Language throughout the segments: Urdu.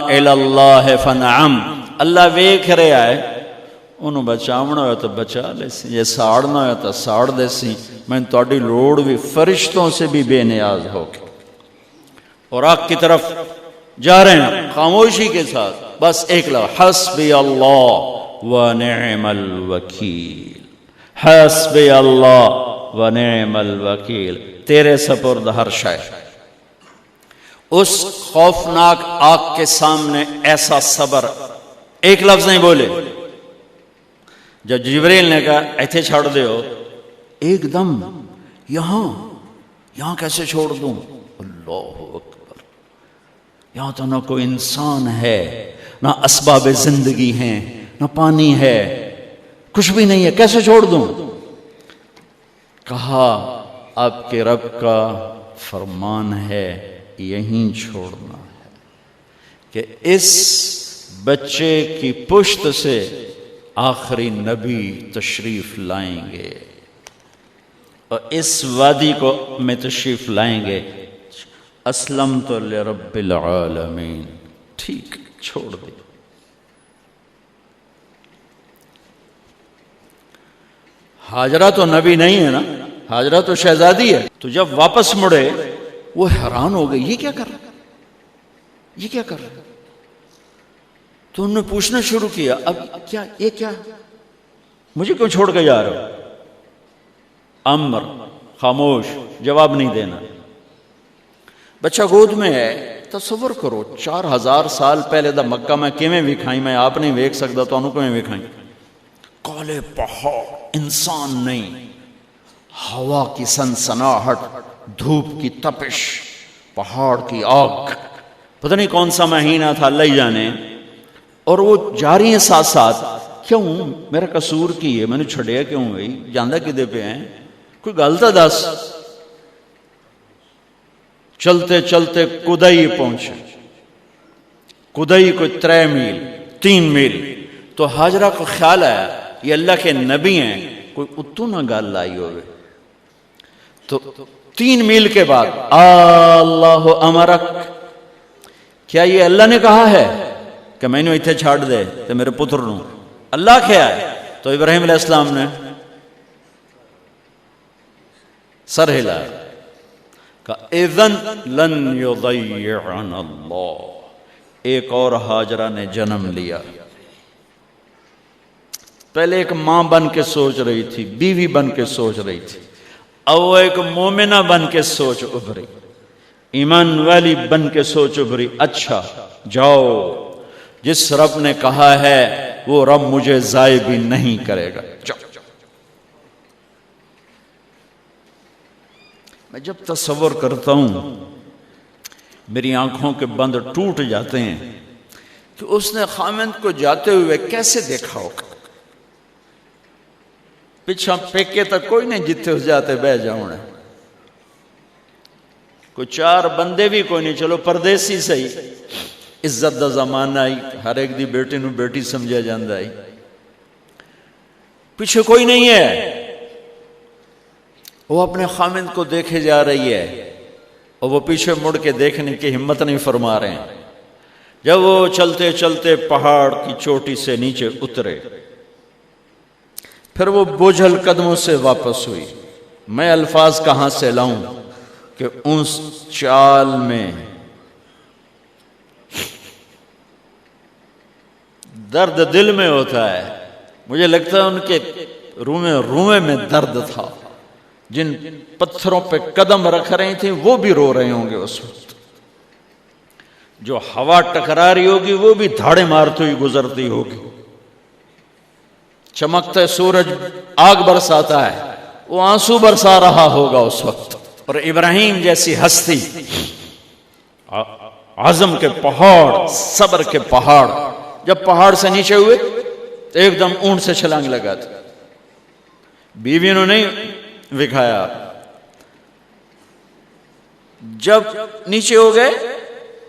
الی اللہ فنعم، اللہ ویکھ رہا ہے، انہوں بچاونا ہویا تو بچا لے سی، یہ ساڑنا ہویا تو ساڑ دے سی، میں تہاڈی لوڑ بھی فرشتوں سے بھی بے نیاز ہو کے۔ اور آگ کی طرف جا رہے ہیں خاموشی کے ساتھ، بس ایک لفظ، حسبی اللہ ونعم الوکیل، حسبی اللہ ونعم الوکیل، تیرے سپرد ہر شے۔ اس خوفناک آگ کے سامنے ایسا صبر، ایک لفظ نہیں بولے۔ جب جبریل نے کہا ایتھے چھوڑ دے ہو، ایک دم یہاں کیسے چھوڑ دوں؟ اللہ اکبر، یہاں تو نہ کوئی انسان ہے، نہ اسباب زندگی ہیں، نہ پانی ہے، کچھ بھی نہیں ہے، کیسے چھوڑ دوں؟ کہا آپ کے رب کا فرمان ہے یہیں چھوڑنا ہے، کہ اس بچے کی پشت سے آخری نبی تشریف لائیں گے اور اس وادی کو میں تشریف لائیں گے۔ اسلمت لرب العالمین، ٹھیک چھوڑ دے۔ ہاجرہ تو نبی نہیں ہے نا، ہاجرہ تو شہزادی ہے۔ تو جب واپس مڑے وہ حیران ہو گئی، یہ کیا کر رہا، یہ کیا کر رہا؟ تو انہوں نے پوچھنا شروع کیا، اب کیا یہ کیا، مجھے کیوں چھوڑ کے جا رہا ہو؟ امر، خاموش، جواب نہیں دینا۔ بچہ گود میں ہے، تصور کرو 4000 سال پہلے دا مکہ میں کیویں وکھائیں، میں آپ نہیں ویکھ سکدا تو انہوں کیویں وکھائیں؟ کالے پہاڑ، انسان نہیں، ہوا کی سنسناہٹ، دھوپ کی تپش، پہاڑ کی آگ، پتہ نہیں کون سا مہینہ تھا اللہ ہی جانے، اور وہ جاری ہیں ساتھ ساتھ۔ کیوں میرا قصور کی ہے، میں نے چھڑیا کیوں گئی، جاندہ کدے پہ ہیں، کوئی غلطہ دس۔ چلتے چلتے کدئی پہنچے، کدئی کوئی 3 میل 3 میل، تو ہاجرہ کو خیال آیا یہ اللہ کے نبی ہیں، کوئی اتو نہ گال لائی ہوئے۔ تو 3 میل کے بعد اللہ امرک، کیا یہ اللہ نے کہا ہے کہ میں نے اتنے چھاڑ دے تو میرے پتر نو؟ اللہ کیا ہے؟ تو ابراہیم علیہ السلام نے سر ہلا، کہ اذن لن یضیعنا اللہ۔ ایک اور ہاجرہ نے جنم لیا۔ پہلے ایک ماں بن کے سوچ رہی تھی، بیوی بن کے سوچ رہی تھی، اب وہ ایک مومنہ بن کے سوچ ابھری، ایمان والی بن کے سوچ ابھری۔ اچھا جاؤ، جس رب نے کہا ہے وہ رب مجھے ضائع بھی نہیں کرے گا، جاؤ۔ میں جب تصور کرتا ہوں میری آنکھوں کے بند ٹوٹ جاتے ہیں کہ اس نے خامند کو جاتے ہوئے کیسے دیکھا ہوگا۔ پچھا پیکے تک کوئی نہیں، جتھے اس جاتے بہ جاؤں، کوئی 4 بندے بھی کوئی نہیں، چلو پردیسی صحیح، عزت دا زمانہ آئی، ہر ایک دی بیٹی نو بیٹی سمجھا جاندہ آئی، پیچھے کوئی نہیں ہے۔ وہ اپنے خامند کو دیکھے جا رہی ہے اور وہ پیچھے مڑ کے دیکھنے کی ہمت نہیں فرما رہے ہیں۔ جب وہ چلتے چلتے پہاڑ کی چوٹی سے نیچے اترے، پھر وہ بوجھل قدموں سے واپس ہوئی۔ میں الفاظ کہاں سے لاؤں کہ اس چال میں درد دل میں ہوتا ہے۔ مجھے لگتا ہے ان کے رومے میں درد تھا، جن پتھروں پہ قدم رکھ رہی تھیں وہ بھی رو رہے ہوں گے اس وقت، جو ہوا ٹکرا رہی ہوگی وہ بھی دھاڑے مارتی ہوئی گزرتی ہوگی، چمکتے سورج آگ برساتا ہے، وہ آنسو برسا رہا ہوگا اس وقت۔ اور ابراہیم جیسی ہستی، عزم کے پہاڑ، صبر کے پہاڑ، جب پہاڑ سے نیچے ہوئے تو ایک دم اونٹ سے چھلانگ لگا تھا۔ بیوی نے نہیں وکھایا، جب نیچے ہو گئے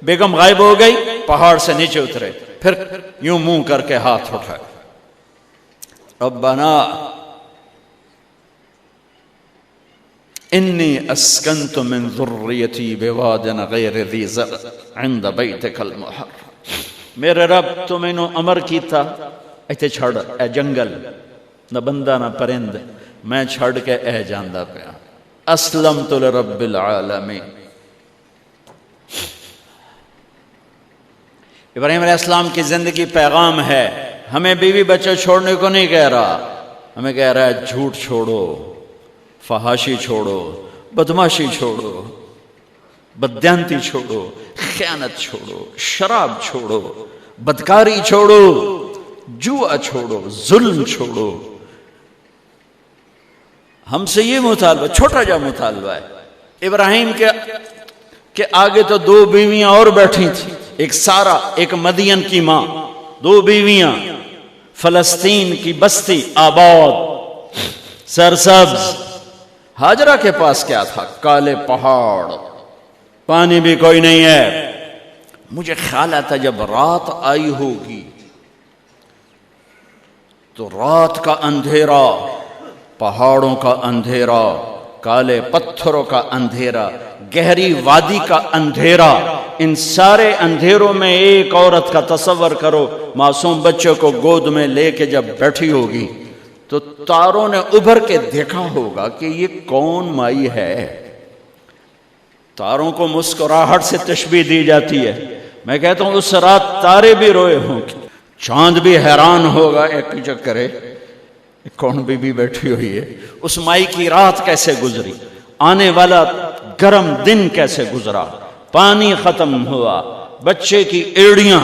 بیگم غائب ہو گئی، پہاڑ سے نیچے اترے، پھر یوں منہ کر کے ہاتھ اٹھائے، ربنا انی اسکنت من ذریتی بواد غیر ذی زرع عند بیتک المحرم میرے رب تو میں نے امر کیتا ایتھے چھڑ اے جنگل، نہ بندہ نہ پرند، میں چھڑ کے اے جاندہ پیا، اسلمت لرب العالمین۔ ابراہیم علیہ السلام کی زندگی پیغام ہے، ہمیں بیوی بچے چھوڑنے کو نہیں کہہ رہا، ہمیں کہہ رہا ہے جھوٹ چھوڑو، فحاشی چھوڑو، بدماشی چھوڑو، بددیانتی چھوڑو، خیانت چھوڑو، شراب چھوڑو، بدکاری چھوڑو، جوا چھوڑو، ظلم چھوڑو۔ ہم سے یہ مطالبہ، چھوٹا جا مطالبہ ہے۔ ابراہیم کے آگے تو 2 بیویاں اور بیٹھی تھیں، ایک سارہ، ایک مدین کی ماں، 2 بیویاں، فلسطین کی بستی آباد، سرسبز۔ ہاجرہ کے پاس کیا تھا؟ کالے پہاڑ، پانی بھی کوئی نہیں ہے۔ مجھے خیال آتا جب رات آئی ہوگی تو رات کا اندھیرا، پہاڑوں کا اندھیرا، کالے پتھروں کا اندھیرا، گہری وادی کا اندھیرا، ان سارے اندھیروں میں ایک عورت کا تصور کرو، معصوم بچے کو گود میں لے کے جب بیٹھی ہوگی تو تاروں نے ابھر کے دیکھا ہوگا کہ یہ کون مائی ہے۔ تاروں کو مسکراہٹ سے تشبیہ دی جاتی ہے، میں کہتا ہوں اس رات تارے بھی روئے ہوں گے، چاند بھی حیران ہوگا، ایک چکرے کون بی بی بیٹھی ہوئی ہے، اس مائی کی رات کیسے گزری، آنے والا گرم دن کیسے گزرا، پانی ختم ہوا، بچے کی ایڑیاں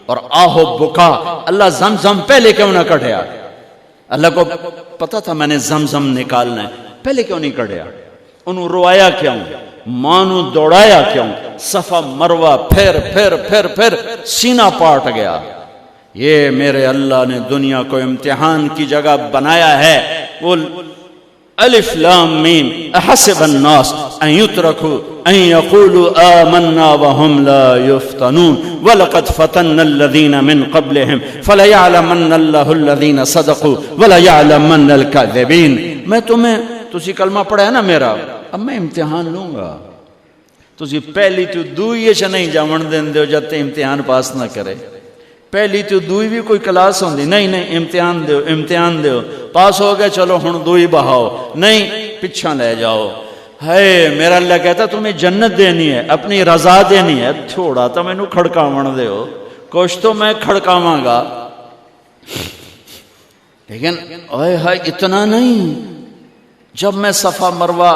اور آہو بکا۔ اللہ زمزم پہلے کیوں نہ کڑھیا؟ اللہ کو پتا تھا میں نے زمزم نکالنا ہے، پہلے کیوں نہیں کڑھیا؟ انہوں روایا کیوں؟ مانو دوڑایا کیوں؟ صفا مروہ پھر پھر پھر پھر سینہ پاٹ گیا۔ یہ میرے اللہ نے دنیا کو امتحان کی جگہ بنایا ہے۔ وہ الف لام میم احسب الناس ان يتركوا ان يقولوا آمنا وهم لا يفتنون ولقد فتنا الذين من قبلهم فليعلمن الله الذين صدقوا وليعلمن الكاذبين۔ میں تمہیں تسی کلمہ پڑھا ہے نا میرا، اب میں امتحان لوں گا، تسی پہلی تو دوئی چ نہیں جاون دین دیو جب تے امتحان پاس نہ کرے۔ پہلی تو دوئی بھی کوئی کلاس ہوندی نہیں، نہیں امتحان دیو، امتحان دیو، پاس ہو گئے چلو ہن دوئی بہاؤ، نہیں پچھا لے جاؤ۔ ہے میرا اللہ کہتا تمہیں جنت دینی ہے، اپنی رضا دینی ہے، تھوڑا تو میں نو کھڑکاون دیو، کچھ تو میں کھڑکاواں گا، لیکن اوئے ہائے اتنا نہیں۔ جب میں صفا مروہ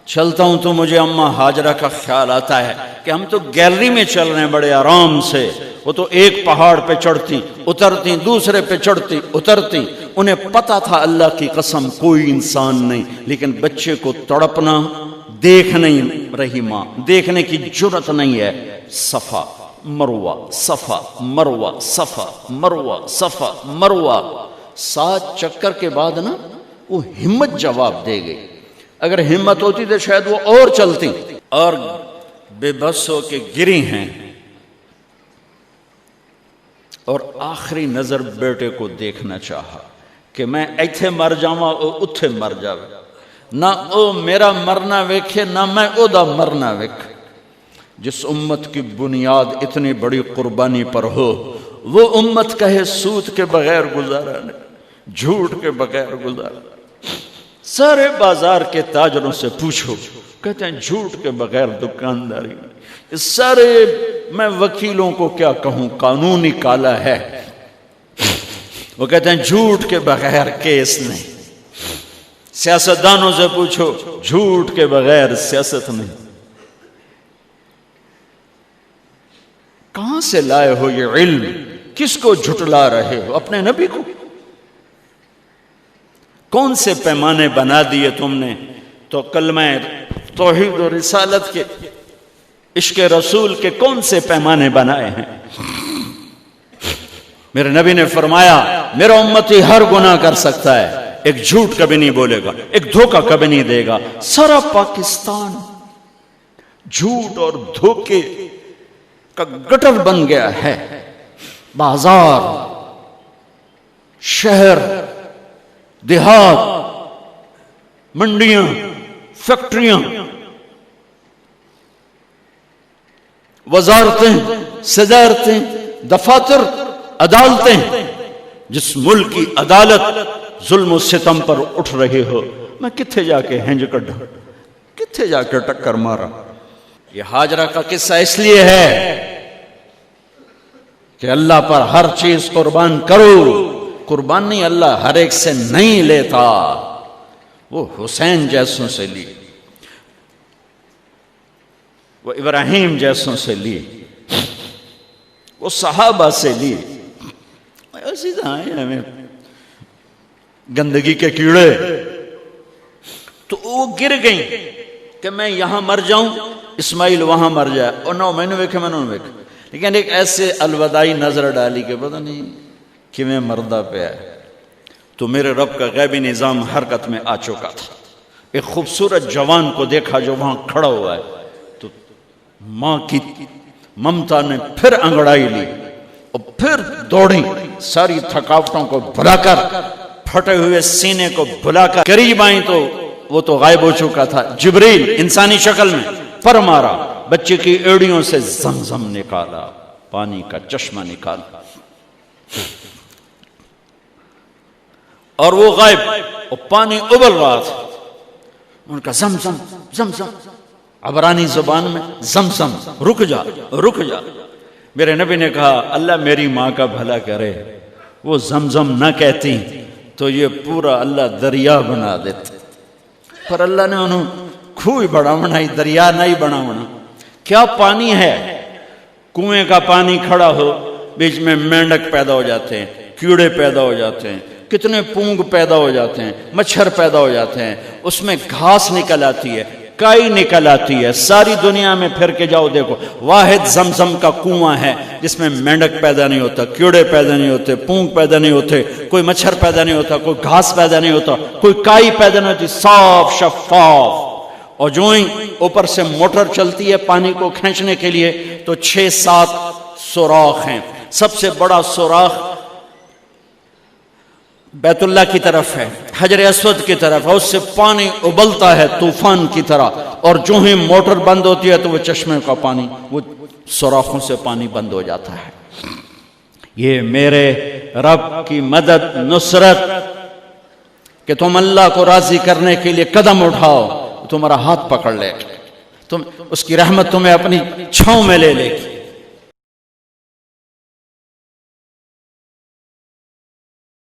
چلتا ہوں تو مجھے اماں ہاجرہ کا خیال آتا ہے کہ ہم تو گیلری میں چل رہے ہیں بڑے آرام سے، وہ تو ایک پہاڑ پہ چڑھتی اترتی، دوسرے پہ چڑھتی اترتی، انہیں پتا تھا اللہ کی قسم کوئی انسان نہیں، لیکن بچے کو تڑپنا دیکھ نہیں رہی ماں، دیکھنے کی جرت نہیں ہے۔ صفا مروہ، صفا مروہ، صفا مروہ، صفا مروہ، 7 چکر کے بعد نا وہ ہمت جواب دے گئی۔ اگر ہمت ہوتی تو شاید وہ اور چلتی، اور بے بس ہو کے گری ہیں، اور آخری نظر بیٹے کو دیکھنا چاہا کہ میں ایتھے مر جاواں او اتھے مر جاوے، نہ او میرا مرنا ویکھے نہ میں او دا مرنا ویکھ۔ جس امت کی بنیاد اتنی بڑی قربانی پر ہو، وہ امت کہے سود کے بغیر گزارا نہیں، جھوٹ کے بغیر گزارا۔ سارے بازار کے تاجروں سے پوچھو، کہتے ہیں جھوٹ کے بغیر دکانداری نہیں۔ سارے میں وکیلوں کو کیا کہوں، قانونی کالا ہے، وہ کہتے ہیں جھوٹ کے بغیر کیس نہیں۔ سیاستدانوں سے پوچھو، جھوٹ کے بغیر سیاست نہیں۔ کہاں سے لائے ہو یہ علم؟ کس کو جھٹلا رہے ہو؟ اپنے نبی کو؟ کون سے پیمانے بنا دیے تم نے؟ تو کلمہ توحید و رسالت کے، عشق رسول کے کون سے پیمانے بنائے ہیں؟ میرے نبی نے فرمایا میرا امتی ہر گناہ کر سکتا ہے، ایک جھوٹ کبھی نہیں بولے گا، ایک دھوکہ کبھی نہیں دے گا۔ سارا پاکستان جھوٹ اور دھوکے کا گٹر بن گیا ہے۔ بازار، شہر، دیہات، منڈیاں، فیکٹریاں، وزارتیں، صدارتیں، دفاتر عدالتیں، جس ملک کی عدالت ظلم و ستم پر اٹھ رہے ہو، میں کتھے جا کے ہنج کڈا، کتھے جا کے ٹکر مارا۔ یہ ہاجرہ کا قصہ اس لیے ہے کہ اللہ پر ہر چیز قربان کرو، قربان نہیں، اللہ ہر ایک سے نہیں لیتا، وہ حسین جیسوں سے لی، وہ ابراہیم جیسوں سے لی، وہ صحابہ سے لی، ایسی طرح ہمیں گندگی کے کیڑے، تو وہ گر گئیں کہ میں یہاں مر جاؤں، اسماعیل وہاں مر جائے، اور نو میں نے ویکھے، میں نے ویکھے، لیکن ایک ایسے الوداعی نظر ڈالی کہ پتہ نہیں کہ میں مردہ پہ ہے، تو میرے رب کا غیبی نظام حرکت میں آ چکا تھا۔ ایک خوبصورت جوان کو دیکھا جو وہاں کھڑا ہوا ہے، تو ماں کی ممتا نے پھر انگڑائی لی اور پھر دوڑی، ساری تھکاوٹوں کو بھلا کر، پھٹے ہوئے سینے کو بھلا کر قریب آئیں تو وہ تو غائب ہو چکا تھا۔ جبریل انسانی شکل میں پر مارا، بچے کی ایڑیوں سے زمزم نکالا، پانی کا چشمہ نکالا، اور وہ غائب، اور پانی ابل رہا تھا۔ ان کا زمزم زمزم، عبرانی زبان میں زمزم، رک جا رک جا۔ میرے نبی نے کہا اللہ میری ماں کا بھلا کرے، وہ زمزم نہ کہتی تو یہ پورا اللہ دریا بنا دیتے، پر اللہ نے انہوں کھوئی بڑا بنائی، دریا نہیں بنا بنا۔ کیا پانی ہے، کنویں کا پانی کھڑا ہو، بیچ میں مینڈک پیدا ہو جاتے ہیں، کیڑے پیدا ہو جاتے ہیں، کتنے پونگ پیدا ہو جاتے ہیں، مچھر پیدا ہو جاتے ہیں، اس میں گھاس نکل آتی ہے، کائی نکل آتی ہے، ساری دنیا میں پھر کے جاؤ دیکھو، واحد زمزم کا کنواں ہے جس میں مینڈک پیدا نہیں ہوتا، کیڑے پیدا نہیں ہوتے، پونگ پیدا نہیں ہوتے، کوئی مچھر پیدا نہیں ہوتا، کوئی گھاس پیدا نہیں ہوتا، کوئی کائی پیدا نہیں ہوتی، صاف شفاف۔ اور جو ہی اوپر سے موٹر چلتی ہے پانی کو کھینچنے کے لیے تو 6-7 سوراخ ہیں، سب سے بڑا سوراخ بیت اللہ کی طرف ہے، حجر اسود کی طرف ہے، اس سے پانی ابلتا ہے طوفان کی طرح، اور جو ہی موٹر بند ہوتی ہے تو وہ چشمے کا پانی، وہ سوراخوں سے پانی بند ہو جاتا ہے۔ یہ میرے رب کی مدد، نصرت، کہ تم اللہ کو راضی کرنے کے لیے قدم اٹھاؤ، تمہارا ہاتھ پکڑ لے، تم اس کی رحمت تمہیں اپنی چھاؤں میں لے لے گی۔